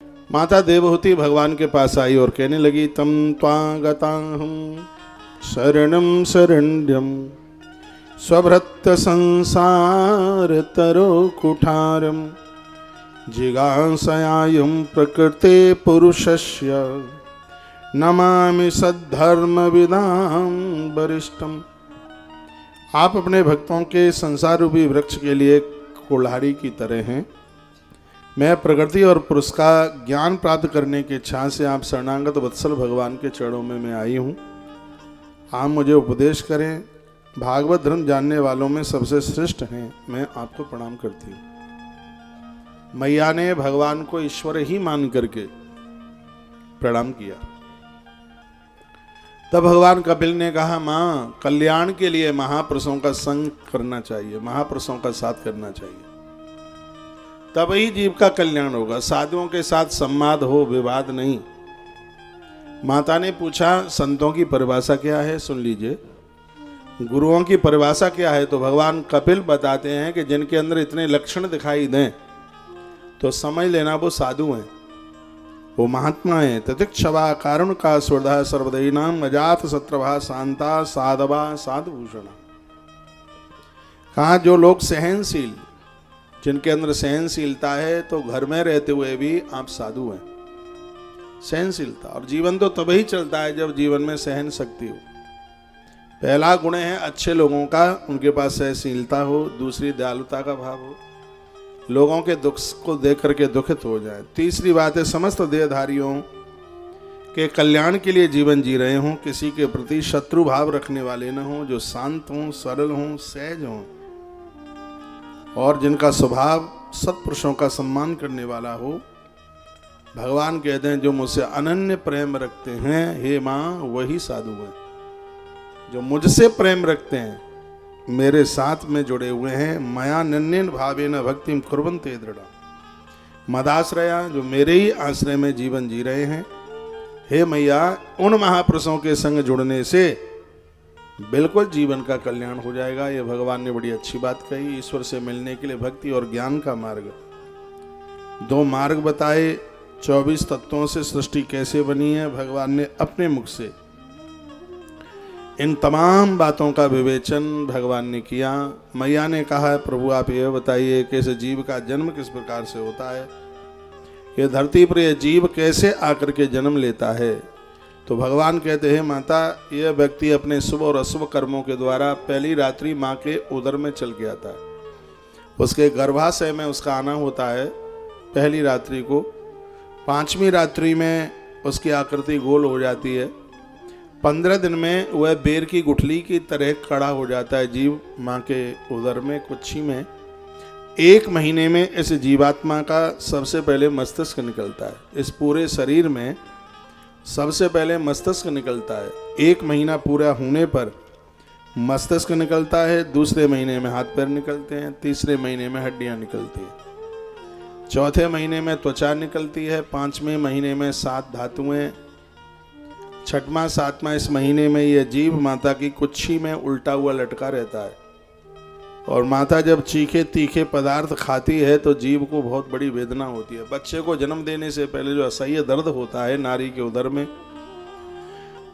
माता देवहूति भगवान के पास आई और कहने लगी, तम त्वागताहं शरणं शरण्यं स्वभृत्य संसार तरो कुठारम जिगांसयायं प्रकृते पुरुषस्य नमामि सद्धर्म विदां वरिष्ठम। आप अपने भक्तों के संसार रूपी वृक्ष के लिए कुल्हाड़ी की तरह हैं। मैं प्रकृति और पुरुष का ज्ञान प्राप्त करने की इच्छा से आप शरणागत वत्सल भगवान के चरणों में मैं आई हूँ। आप मुझे उपदेश करें। भागवत धर्म जानने वालों में सबसे श्रेष्ठ हैं, मैं आपको प्रणाम करती हूँ। मैया ने भगवान को ईश्वर ही मान करके प्रणाम किया। तब भगवान कपिल ने कहा, माँ, कल्याण के लिए महापुरुषों का संग करना चाहिए, महापुरुषों का साथ करना चाहिए, तब ही जीव का कल्याण होगा। साधुओं के साथ संवाद हो, विवाद नहीं। माता ने पूछा, संतों की परिभाषा क्या है? सुन लीजिए। गुरुओं की परिभाषा क्या है? तो भगवान कपिल बताते हैं कि जिनके अंदर इतने लक्षण दिखाई दें तो समझ लेना वो साधु हैं, वो महात्मा हैं। तितिक्षवा कारुण का स्वर्धा सर्वदयीनाम अजात शत्रभा शांता साधवा साधुभूषण। कहा जो लोग सहनशील, जिनके अंदर सहनशीलता है, तो घर में रहते हुए भी आप साधु हैं। सहनशीलता, और जीवन तो तभी चलता है जब जीवन में सहन शक्ति हो। पहला गुण है अच्छे लोगों का, उनके पास सहनशीलता हो। दूसरी दयालुता का भाव हो, लोगों के दुख को देख करके दुखित हो जाए। तीसरी बात है समस्त देहधारियों के कल्याण के लिए जीवन जी रहे हों, किसी के प्रति शत्रु भाव रखने वाले न हों, जो शांत हों, सरल हों, सहज हों, और जिनका स्वभाव सत्पुरुषों का सम्मान करने वाला हो। भगवान कहते हैं जो मुझसे अनन्य प्रेम रखते हैं, हे माँ, वही साधु है। जो मुझसे प्रेम रखते हैं, मेरे साथ में जुड़े हुए हैं। मया नन्यन भावेन भक्तिम कुर्वन्ते दृढ़ा मदाश्रया, जो मेरे ही आश्रय में जीवन जी रहे हैं। हे मैया, उन महापुरुषों के संग जुड़ने से बिल्कुल जीवन का कल्याण हो जाएगा। ये भगवान ने बड़ी अच्छी बात कही। ईश्वर से मिलने के लिए भक्ति और ज्ञान का मार्ग, दो मार्ग बताए। 24 तत्वों से सृष्टि कैसे बनी है, भगवान ने अपने मुख से इन तमाम बातों का विवेचन भगवान ने किया। मैया ने कहा, प्रभु आप यह बताइए कि इस जीव का जन्म किस प्रकार से होता है, ये धरती पर यह जीव कैसे आकर के जन्म लेता है। तो भगवान कहते हैं, माता, यह व्यक्ति अपने शुभ और अशुभ कर्मों के द्वारा पहली रात्रि माँ के उदर में चल के आता है। उसके गर्भाशय में उसका आना होता है पहली रात्रि को। 5वीं रात्रि में उसकी आकृति गोल हो जाती है। 15 दिन में वह बेर की गुठली की तरह खड़ा हो जाता है जीव माँ के उदर में, कुक्षी में। 1 महीने में इस जीवात्मा का सबसे पहले मस्तिष्क निकलता है। इस पूरे शरीर में सबसे पहले मस्तिष्क निकलता है। 1 महीना पूरा होने पर मस्तिष्क निकलता है। दूसरे महीने में हाथ पैर निकलते हैं। तीसरे महीने में हड्डियां निकलती हैं। चौथे महीने में त्वचा निकलती है। 5वें महीने में 7 धातुएं। 6वां 7वां इस महीने में यह जीव माता की कुक्षी में उल्टा हुआ लटका रहता है। और माता जब चीखे तीखे पदार्थ खाती है तो जीव को बहुत बड़ी वेदना होती है। बच्चे को जन्म देने से पहले जो असह्य दर्द होता है नारी के उदर में,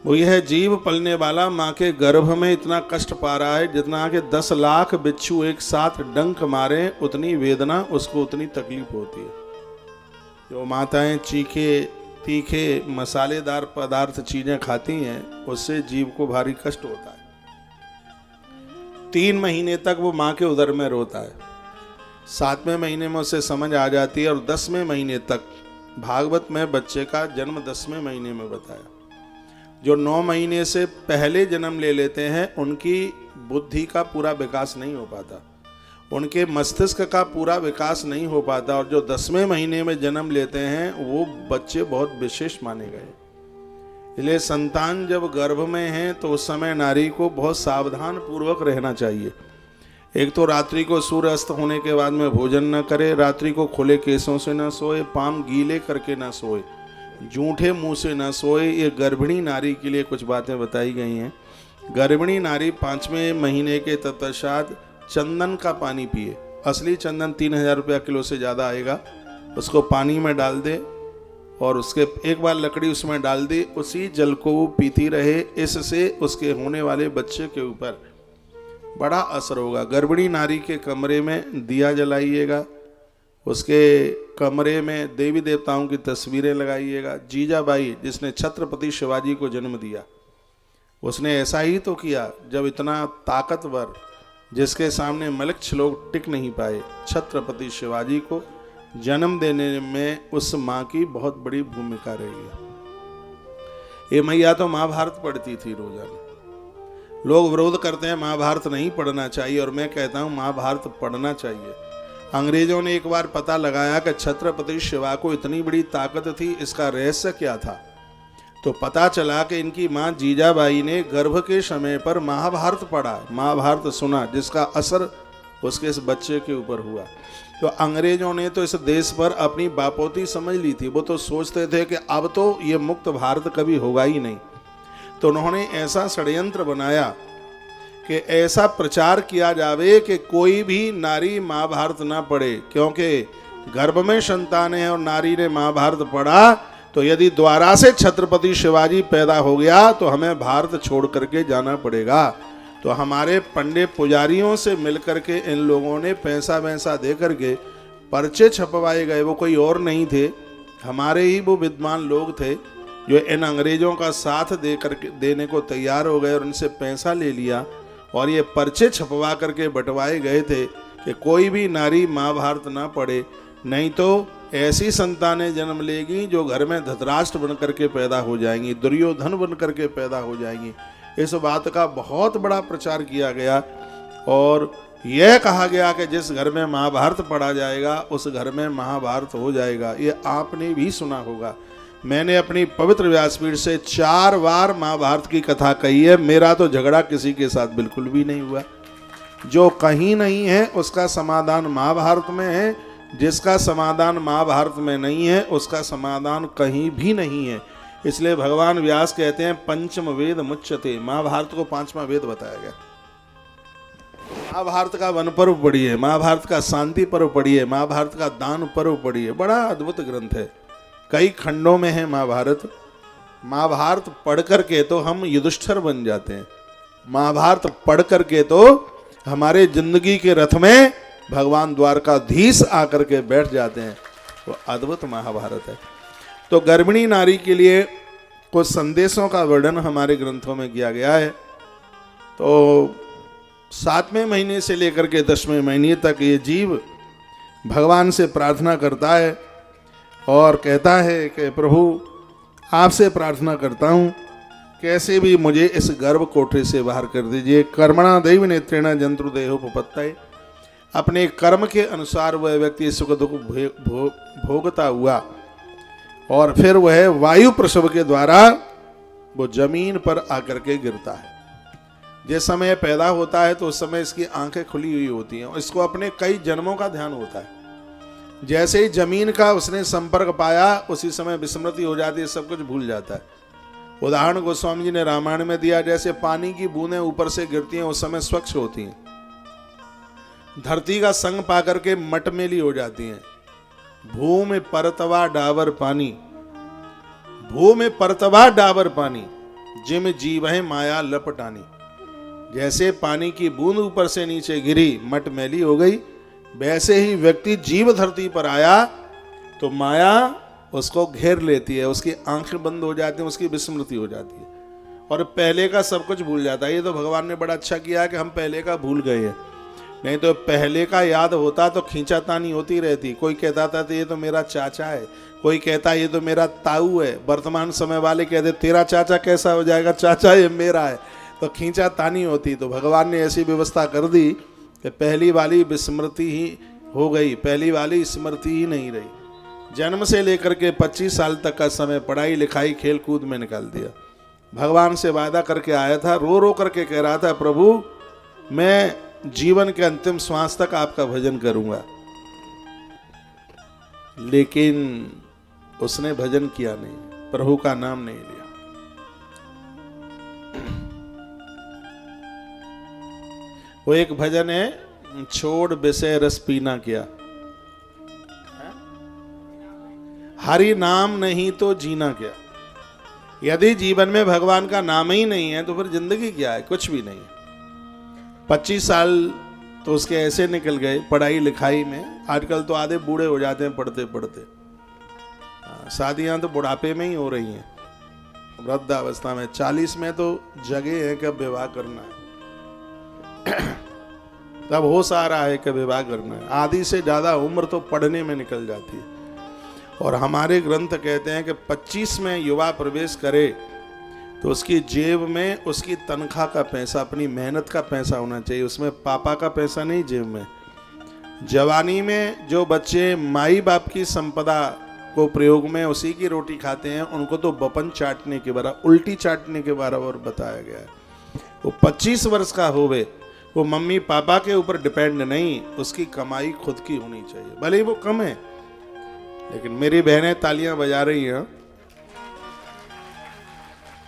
वो यह जीव पलने वाला माँ के गर्भ में इतना कष्ट पा रहा है जितना कि 10 लाख बिच्छू एक साथ डंक मारे, उतनी वेदना उसको, उतनी तकलीफ होती है। जो माताएं चीखे तीखे मसालेदार पदार्थ चीजें खाती हैं, उससे जीव को भारी कष्ट होता है। 3 महीने तक वो माँ के उदर में रोता है। 7वें महीने में उसे समझ आ जाती है। और 10वें महीने तक, भागवत में बच्चे का जन्म 10वें महीने में बताया। जो 9 महीने से पहले जन्म ले लेते हैं, उनकी बुद्धि का पूरा विकास नहीं हो पाता, उनके मस्तिष्क का पूरा विकास नहीं हो पाता। और जो 10वें महीने में जन्म लेते हैं, वो बच्चे बहुत विशेष माने गए। इसलिए संतान जब गर्भ में है तो उस समय नारी को बहुत सावधान पूर्वक रहना चाहिए। एक तो रात्रि को सूर्य अस्त होने के बाद में भोजन न करे, रात्रि को खुले केसों से न सोए, पाम गीले करके न सोए, जूठे मुंह से न सोए। ये गर्भिणी नारी के लिए कुछ बातें बताई गई हैं। गर्भिणी नारी 5वें महीने के तत्पश्चात चंदन का पानी पिए। असली चंदन 3000 रुपया किलो से ज़्यादा आएगा। उसको पानी में डाल दे, और उसके एक बार लकड़ी उसमें डाल दी, उसी जल को वो पीती रहे, इससे उसके होने वाले बच्चे के ऊपर बड़ा असर होगा। गर्भिणी नारी के कमरे में दिया जलाइएगा, उसके कमरे में देवी देवताओं की तस्वीरें लगाइएगा। जीजाबाई जिसने छत्रपति शिवाजी को जन्म दिया, उसने ऐसा ही तो किया। जब इतना ताकतवर, जिसके सामने मलक्ष लोग टिक नहीं पाए, छत्रपति शिवाजी को जन्म देने में उस माँ की बहुत बड़ी भूमिका रही है। ये मैया तो महाभारत पढ़ती थी रोजाना। लोग विरोध करते हैं महाभारत नहीं पढ़ना चाहिए, और मैं कहता हूँ महाभारत पढ़ना चाहिए। अंग्रेजों ने एक बार पता लगाया कि छत्रपति शिवा को इतनी बड़ी ताकत थी, इसका रहस्य क्या था, तो पता चला कि इनकी माँ जीजाबाई ने गर्भ के समय पर महाभारत पढ़ा, महाभारत सुना, जिसका असर उसके इस बच्चे के ऊपर हुआ। तो अंग्रेजों ने तो इस देश पर अपनी बापोती समझ ली थी। वो तो सोचते थे कि अब तो ये मुक्त भारत कभी होगा ही नहीं। तो उन्होंने ऐसा षड्यंत्र बनाया कि ऐसा प्रचार किया जावे कि कोई भी नारी महाभारत ना पढ़े, क्योंकि गर्भ में संतान है और नारी ने महाभारत पढ़ा तो यदि द्वारा से छत्रपति शिवाजी पैदा हो गया तो हमें भारत छोड़ करके जाना पड़ेगा। तो हमारे पंडित पुजारियों से मिलकर के इन लोगों ने पैसा वैसा दे करके पर्चे छपवाए गए। वो कोई और नहीं थे, हमारे ही वो विद्वान लोग थे जो इन अंग्रेजों का साथ दे करके देने को तैयार हो गए और उनसे पैसा ले लिया, और ये पर्चे छपवा करके बंटवाए गए थे कि कोई भी नारी महाभारत ना पढ़े, नहीं तो ऐसी संतानें जन्म लेगी जो घर में धृतराष्ट्र बन करके पैदा हो जाएंगी, दुर्योधन बन करके पैदा हो जाएंगी। इस बात का बहुत बड़ा प्रचार किया गया और यह कहा गया कि जिस घर में महाभारत पढ़ा जाएगा उस घर में महाभारत हो जाएगा। ये आपने भी सुना होगा। मैंने अपनी पवित्र व्यासपीठ से 4 बार महाभारत की कथा कही है। मेरा तो झगड़ा किसी के साथ बिल्कुल भी नहीं हुआ। जो कहीं नहीं है उसका समाधान महाभारत में है, जिसका समाधान महाभारत में नहीं है उसका समाधान कहीं भी नहीं है। इसलिए भगवान व्यास कहते हैं पंचम वेद मुच्यते। महाभारत को 5वां वेद बताया गया। महाभारत का वन पर्व पढ़िए, महाभारत का शांति पर्व पढ़िए, महाभारत का दान पर्व पढ़िए। बड़ा अद्भुत ग्रंथ है, कई खंडों में है महाभारत। महाभारत पढ़ करके तो हम युधिष्ठिर बन जाते हैं। महाभारत पढ़ करके तो हमारे जिंदगी के रथ में भगवान द्वारकाधीश आकर के बैठ जाते हैं। वो अद्भुत महाभारत है। तो गर्भिणी नारी के लिए कुछ संदेशों का वर्णन हमारे ग्रंथों में किया गया है। तो 7वें महीने से लेकर के 10वें महीने तक ये जीव भगवान से प्रार्थना करता है और कहता है कि प्रभु आपसे प्रार्थना करता हूँ, कैसे भी मुझे इस गर्भ कोठरी से बाहर कर दीजिए। कर्मणा दैव नेत्रेण जंतु देहोपपत्तये। अपने कर्म के अनुसार वह व्यक्ति सुख दुख भोगता हुआ और फिर वह वायु प्रसव के द्वारा वो जमीन पर आकर के गिरता है। जिस समय पैदा होता है तो उस समय इसकी आंखें खुली हुई होती हैं और इसको अपने कई जन्मों का ध्यान होता है। जैसे ही जमीन का उसने संपर्क पाया उसी समय विस्मृति हो जाती है, सब कुछ भूल जाता है। उदाहरण गोस्वामी जी ने रामायण में दिया, जैसे पानी की बूंदें ऊपर से गिरती हैं उस समय स्वच्छ होती हैं, धरती का संग पाकर के मटमेली हो जाती हैं। भूमि परतवा डाबर पानी, भूमि परतवा डाबर पानी, जिम जीव है माया लपटानी। जैसे पानी की बूंद ऊपर से नीचे गिरी मटमैली हो गई, वैसे ही व्यक्ति जीव धरती पर आया तो माया उसको घेर लेती है, उसकी आंखें बंद हो जाती हैं, उसकी विस्मृति हो जाती है और पहले का सब कुछ भूल जाता है। ये तो भगवान ने बड़ा अच्छा किया कि हम पहले का भूल गए हैं, नहीं तो पहले का याद होता तो खींचातानी होती रहती। कोई कहता था तो ये तो मेरा चाचा है, कोई कहता ये तो मेरा ताऊ है। वर्तमान समय वाले कहते तेरा चाचा कैसा हो जाएगा, चाचा ये मेरा है, तो खींचातानी होती। तो भगवान ने ऐसी व्यवस्था कर दी कि पहली वाली विस्मृति ही हो गई, पहली वाली स्मृति ही नहीं रही। जन्म से लेकर के 25 साल तक का समय पढ़ाई लिखाई खेल कूद में निकाल दिया। भगवान से वादा करके आया था, रो रो करके कह रहा था प्रभु मैं जीवन के अंतिम श्वास तक आपका भजन करूंगा, लेकिन उसने भजन किया नहीं, प्रभु का नाम नहीं लिया। वो एक भजन है, छोड़ विषय रस पीना किया। हरि नाम नहीं तो जीना क्या। यदि जीवन में भगवान का नाम ही नहीं है तो फिर जिंदगी क्या है, कुछ भी नहीं है। 25 साल तो उसके ऐसे निकल गए पढ़ाई लिखाई में। आजकल तो आधे बूढ़े हो जाते हैं पढ़ते पढ़ते। शादियां तो बुढ़ापे में ही हो रही हैं, वृद्धावस्था में। 40 में तो जगह है कब विवाह करना है तब होश आ रहा है कि विवाह करना है। आधी से ज्यादा उम्र तो पढ़ने में निकल जाती है। और हमारे ग्रंथ कहते हैं कि 25 में युवा प्रवेश करे तो उसकी जेब में उसकी तनख्वाह का पैसा, अपनी मेहनत का पैसा होना चाहिए, उसमें पापा का पैसा नहीं जेब में। जवानी में जो बच्चे माई बाप की संपदा को प्रयोग में उसी की रोटी खाते हैं, उनको तो बपन चाटने के बराबर, उल्टी चाटने के बराबर बताया गया है। वो 25 वर्ष का होवे, वो मम्मी पापा के ऊपर डिपेंड नहीं, उसकी कमाई खुद की होनी चाहिए, भले ही वो कम है। लेकिन मेरी बहनें तालियां बजा रही हैं।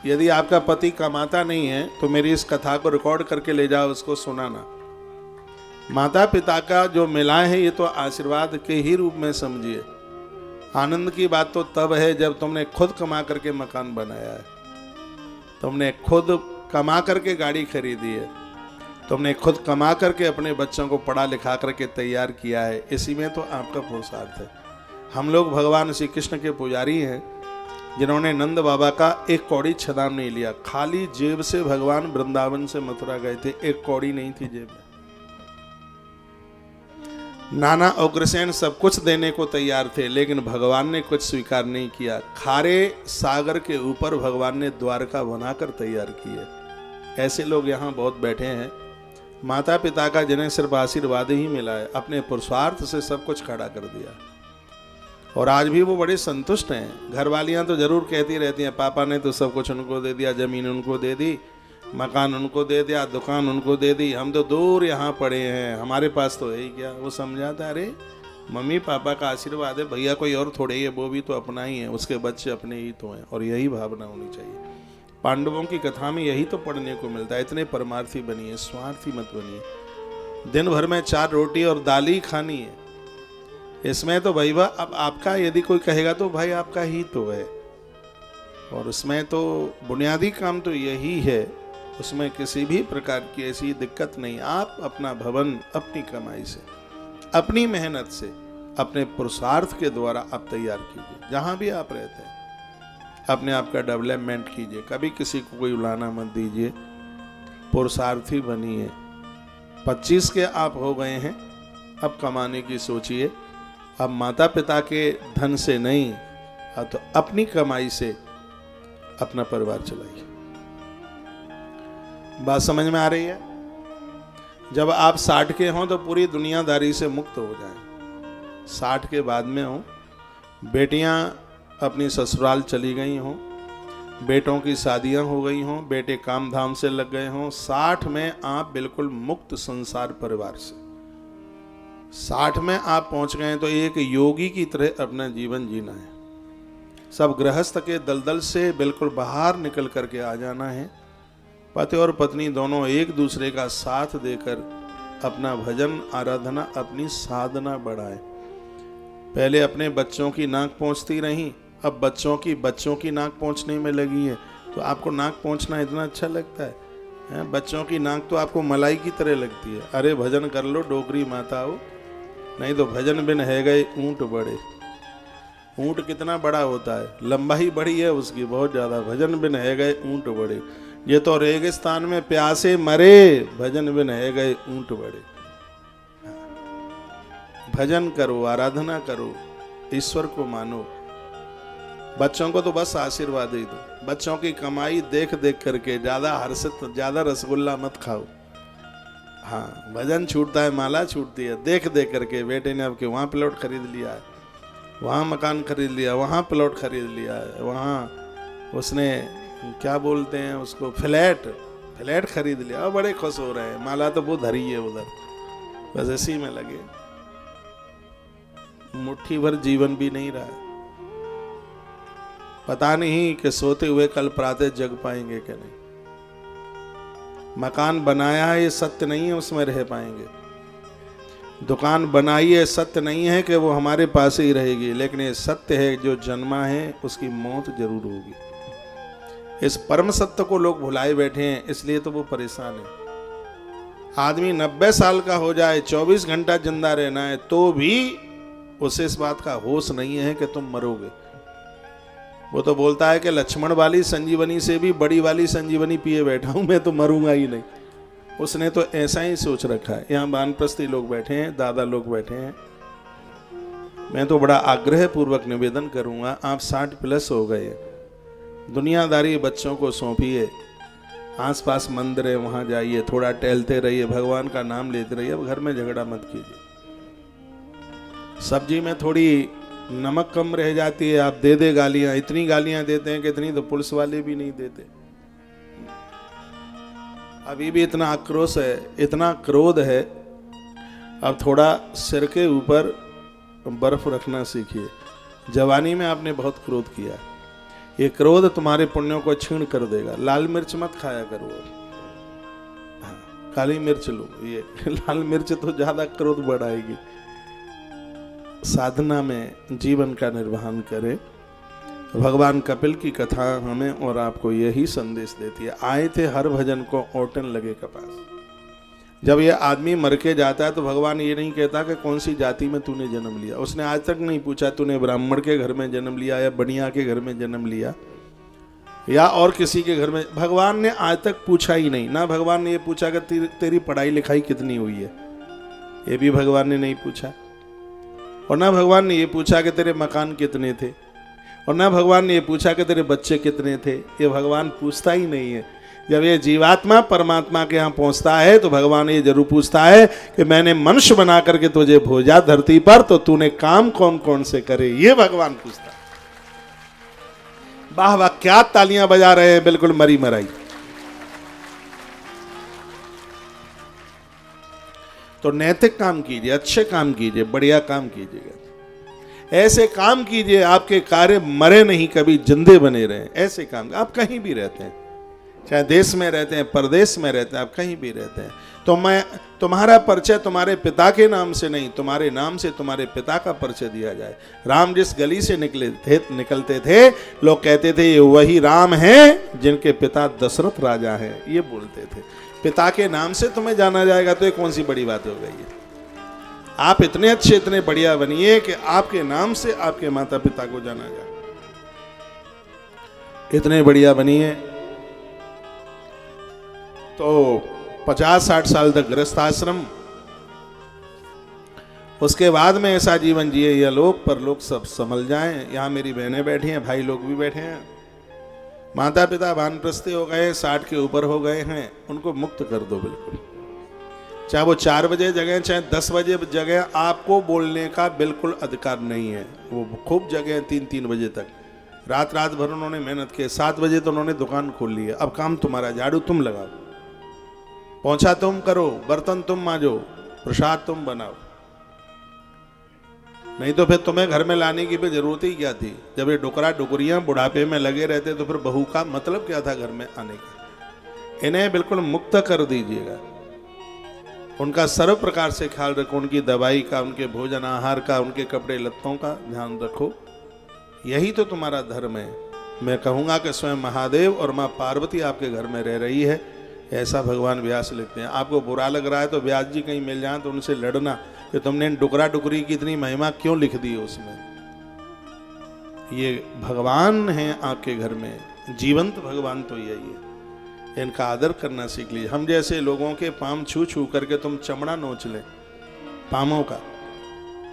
यदि आपका पति कमाता नहीं है तो मेरी इस कथा को रिकॉर्ड करके ले जाओ, उसको सुनाना। माता पिता का जो मिला है ये तो आशीर्वाद के ही रूप में समझिए। आनंद की बात तो तब है जब तुमने खुद कमा करके मकान बनाया है, तुमने खुद कमा करके गाड़ी खरीदी है, तुमने खुद कमा करके अपने बच्चों को पढ़ा लिखा करके तैयार किया है। इसी में तो आपका पुरुषार्थ है। हम लोग भगवान श्री कृष्ण के पुजारी हैं जिन्होंने नंद बाबा का एक कौड़ी छदाम नहीं लिया। खाली जेब से भगवान वृंदावन से मथुरा गए थे, एक कौड़ी नहीं थी जेब में। नाना अग्रसेन सब कुछ देने को तैयार थे, लेकिन भगवान ने कुछ स्वीकार नहीं किया। खारे सागर के ऊपर भगवान ने द्वारका बनाकर तैयार की है। ऐसे लोग यहाँ बहुत बैठे हैं, माता पिता का जिन्हें सिर्फ आशीर्वाद ही मिला है, अपने पुरुषार्थ से सब कुछ खड़ा कर दिया और आज भी वो बड़े संतुष्ट हैं। घरवालियाँ तो जरूर कहती रहती हैं पापा ने तो सब कुछ उनको दे दिया, जमीन उनको दे दी, मकान उनको दे दिया, दुकान उनको दे दी, हम तो दूर यहाँ पड़े हैं, हमारे पास तो है ही क्या। वो समझाता अरे मम्मी पापा का आशीर्वाद है, भैया कोई और थोड़े ही है, वो भी तो अपना ही है, उसके बच्चे अपने ही तो हैं। और यही भावना होनी चाहिए। पांडवों की कथा में यही तो पढ़ने को मिलता है। इतने परमार्थी बनिए, स्वार्थी मत बनिए। दिन भर में 4 रोटी और दाल ही खानी है, इसमें तो भाई वाह अब आपका यदि कोई कहेगा तो भाई आपका ही तो है। और उसमें तो बुनियादी काम तो यही है, उसमें किसी भी प्रकार की ऐसी दिक्कत नहीं। आप अपना भवन अपनी कमाई से, अपनी मेहनत से, अपने पुरुषार्थ के द्वारा आप तैयार कीजिए। जहाँ भी आप रहते हैं अपने आप का डेवलपमेंट कीजिए, कभी किसी को कोई उलाना मत दीजिए, पुरुषार्थी बनिए। 25 के आप हो गए हैं, अब कमाने की सोचिए। अब माता पिता के धन से नहीं, अब तो अपनी कमाई से अपना परिवार चलाइए। बात समझ में आ रही है? जब आप 60 के हों तो पूरी दुनियादारी से मुक्त हो जाएं। 60 के बाद में हो, बेटियां अपनी ससुराल चली गई हों, बेटों की शादियां हो गई हों, बेटे काम धाम से लग गए हों, 60 में आप बिल्कुल मुक्त संसार परिवार से, 60 में आप पहुंच गए तो एक योगी की तरह अपना जीवन जीना है। सब गृहस्थ के दलदल से बिल्कुल बाहर निकल करके आ जाना है। पति और पत्नी दोनों एक दूसरे का साथ देकर अपना भजन आराधना, अपनी साधना बढ़ाएं। पहले अपने बच्चों की नाक पहुंचती रहीं, अब बच्चों की नाक पहुंचने में लगी है। तो आपको नाक पहुंचना इतना अच्छा लगता है? बच्चों की नाक तो आपको मलाई की तरह लगती है। अरे भजन कर लो डोगरी माता हो, नहीं तो भजन बिन है गए ऊंट बड़े। ऊंट कितना बड़ा होता है, लंबाई बड़ी है उसकी बहुत ज्यादा। भजन बिन है गए ऊंट बड़े, ये तो रेगिस्तान में प्यासे मरे, भजन बिन है गए ऊंट बड़े। भजन करो, आराधना करो, ईश्वर को मानो। बच्चों को तो बस आशीर्वाद ही दो। बच्चों की कमाई देख देख करके ज्यादा हर्षित, ज्यादा रसगुल्ला मत खाओ। हाँ, भजन छूटता है, माला छूटती है, देख देख करके। बेटे ने अब के वहाँ प्लॉट खरीद लिया है, वहाँ मकान खरीद लिया, वहाँ प्लॉट खरीद लिया है, वहाँ उसने क्या बोलते हैं उसको, फ्लैट खरीद लिया, और बड़े खुश हो रहे हैं। माला तो वो धरी है उधर, बस इसी में लगे। मुट्ठी भर जीवन भी नहीं रहा, पता नहीं कि सोते हुए कल प्रातः जग पाएंगे कि नहीं। मकान बनाया है ये सत्य नहीं है उसमें रह पाएंगे। दुकान बनाई है, सत्य नहीं है कि वो हमारे पास ही रहेगी, लेकिन ये सत्य है, जो जन्मा है उसकी मौत जरूर होगी। इस परम सत्य को लोग भुलाए बैठे हैं, इसलिए तो वो परेशान है। आदमी 90 साल का हो जाए, 24 घंटा जिंदा रहना है, तो भी उसे इस बात का होश नहीं है कि तुम मरोगे। वो तो बोलता है कि लक्ष्मण वाली संजीवनी से भी बड़ी वाली संजीवनी पिए बैठा हूं, मैं तो मरूंगा ही नहीं। उसने तो ऐसा ही सोच रखा है। यहाँ वानप्रस्थी लोग बैठे हैं, दादा लोग बैठे हैं, मैं तो बड़ा आग्रह पूर्वक निवेदन करूंगा, आप 60 प्लस हो गए, दुनियादारी बच्चों को सौंपिए, आसपास मंदिर है वहां जाइए, थोड़ा टहलते रहिए, भगवान का नाम लेते रहिए, अब घर में झगड़ा मत कीजिए। सब्जी में थोड़ी नमक कम रह जाती है, आप दे गालियां, इतनी गालियां देते हैं कि इतनी तो पुलिस वाले भी नहीं देते। अभी भी इतना आक्रोश है, इतना क्रोध है, अब थोड़ा सिर के ऊपर बर्फ रखना सीखिए। जवानी में आपने बहुत क्रोध किया, ये क्रोध तुम्हारे पुण्यों को छीण कर देगा। लाल मिर्च मत खाया करो, काली मिर्च लो, ये लाल मिर्च तो ज्यादा क्रोध बढ़ाएगी। साधना में जीवन का निर्वहन करें। भगवान कपिल की कथा हमें और आपको यही संदेश देती है। आए थे हर भजन को ओटन लगे कपास। जब ये आदमी मर के जाता है तो भगवान ये नहीं कहता कि कौन सी जाति में तूने जन्म लिया। उसने आज तक नहीं पूछा तूने ब्राह्मण के घर में जन्म लिया या बनिया के घर में जन्म लिया या और किसी के घर में। भगवान ने आज तक पूछा ही नहीं। ना भगवान ने ये पूछा कि तेरी पढ़ाई लिखाई कितनी हुई है, ये भी भगवान ने नहीं पूछा। और ना भगवान ने ये पूछा कि तेरे मकान कितने थे, और ना भगवान ने ये पूछा कि तेरे बच्चे कितने थे। ये भगवान पूछता ही नहीं है। जब ये जीवात्मा परमात्मा के यहाँ पहुंचता है तो भगवान ये जरूर पूछता है कि मैंने मनुष्य बना करके तुझे भेजा धरती पर, तो तूने काम कौन कौन से करे, ये भगवान पूछता है। वाह वाह, क्या तालियां बजा रहे हैं, बिल्कुल मरी मराई। तो नैतिक काम कीजिए, अच्छे काम कीजिए, बढ़िया काम कीजिएगा। ऐसे काम कीजिए आपके कार्य मरे नहीं, कभी जिंदे बने रहे। ऐसे काम, आप कहीं भी रहते हैं, चाहे देश में रहते हैं, परदेश में रहते हैं, आप कहीं भी रहते हैं, तो मैं तुम्हारा परिचय तुम्हारे पिता के नाम से नहीं, तुम्हारे नाम से तुम्हारे पिता का परिचय दिया जाए। राम जिस गली से निकलते थे, लोग कहते थे ये वही राम हैं जिनके पिता दशरथ राजा हैं, ये बोलते थे। पिता के नाम से तुम्हें जाना जाएगा तो ये कौन सी बड़ी बात हो गई है। आप इतने अच्छे, इतने बढ़िया बनिए कि आपके नाम से आपके माता पिता को जाना जाए। इतने बढ़िया बनिए तो 50-60 साल तक गृहस्थ आश्रम, उसके बाद में ऐसा जीवन जिए, यह लोग परलोक सब संभल जाएं। यहाँ मेरी बहनें बैठी हैं, भाई लोग भी बैठे हैं, माता पिता वानप्रस्थी हो गए, 60 के ऊपर हो गए हैं, उनको मुक्त कर दो बिल्कुल। चाहे वो 4 बजे जगह, चाहे 10 बजे जगह, आपको बोलने का बिल्कुल अधिकार नहीं है। वो खूब जगह 3-3 बजे तक, रात भर उन्होंने मेहनत की। 7 बजे तो उन्होंने दुकान खोल ली है। अब काम तुम्हारा, झाड़ू तुम लगाओ, पोंछा तुम करो, बर्तन तुम मांजो, प्रसाद तुम बनाओ। नहीं तो फिर तुम्हें घर में लाने की भी जरूरत ही क्या थी। जब ये डुकरा डुकरियां बुढ़ापे में लगे रहते तो फिर बहू का मतलब क्या था घर में आने का। इन्हें बिल्कुल मुक्त कर दीजिएगा। उनका सर्व प्रकार से ख्याल रखो, उनकी दवाई का, उनके भोजन आहार का, उनके कपड़े लत्तों का ध्यान रखो। यही तो तुम्हारा धर्म है। मैं कहूँगा कि स्वयं महादेव और माँ पार्वती आपके घर में रह रही है, ऐसा भगवान व्यास लिखते हैं। आपको बुरा लग रहा है तो व्यास जी कहीं मिल जाए तो उनसे लड़ना कि तुमने डुकरा डुकरी की इतनी महिमा क्यों लिख दी उसमें। ये भगवान हैं आपके घर में, जीवंत भगवान तो यही है। इनका आदर करना सीख लीजिए। हम जैसे लोगों के पाम छू छू करके तुम चमड़ा नोच ले पामों का,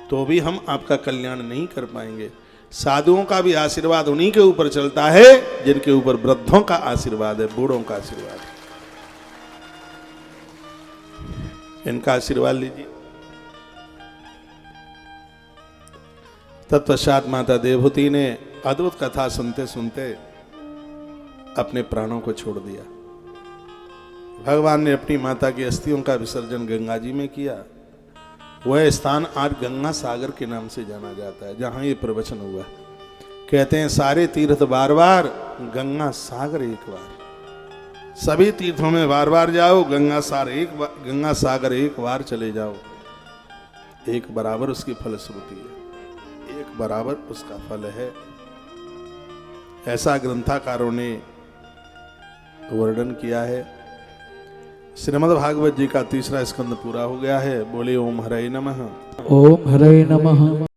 तो भी हम आपका कल्याण नहीं कर पाएंगे। साधुओं का भी आशीर्वाद उन्हीं के ऊपर चलता है जिनके ऊपर वृद्धों का आशीर्वाद है, बूढ़ों का आशीर्वाद है। इनका आशीर्वाद लीजिए। तत्पश्चात माता देवहूति ने अद्भुत कथा सुनते सुनते अपने प्राणों को छोड़ दिया। भगवान ने अपनी माता की अस्थियों का विसर्जन गंगा जी में किया। वह स्थान आज गंगा सागर के नाम से जाना जाता है, जहां ये प्रवचन हुआ। कहते हैं सारे तीर्थ बार बार, गंगा सागर एक बार। सभी तीर्थों में बार बार जाओ, गंगा सागर एक बार चले जाओ। एक बराबर उसकी फलश्रुति है, एक बराबर उसका फल है। ऐसा ग्रंथकारों ने वर्णन किया है। श्रीमद् भागवत जी का 3रा स्कंद पूरा हो गया है। बोले ओम हरे नमः। ओम हरे नमः।